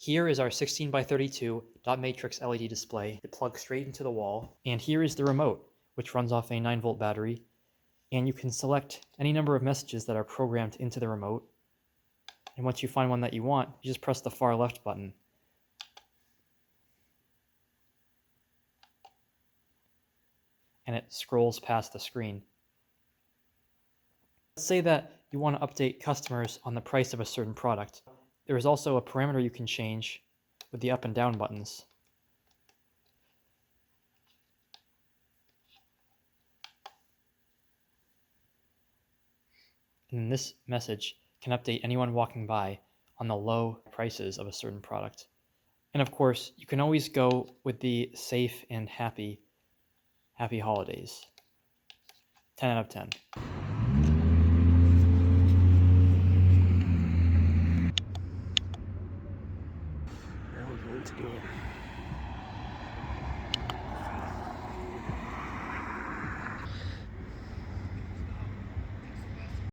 Here is our 16 by 32 dot matrix LED display. It plugs straight into the wall. And here is the remote, which runs off a 9-volt battery. And you can select any number of messages that are programmed into the remote. And once you find one that you want, you just press the far left button. And it scrolls past the screen. Let's say that you want to update customers on the price of a certain product. There is also a parameter you can change with the up and down buttons. And this message can update anyone walking by on the low prices of a certain product. And of course, you can always go with the safe and happy holidays. 10 out of 10. Now we're going to go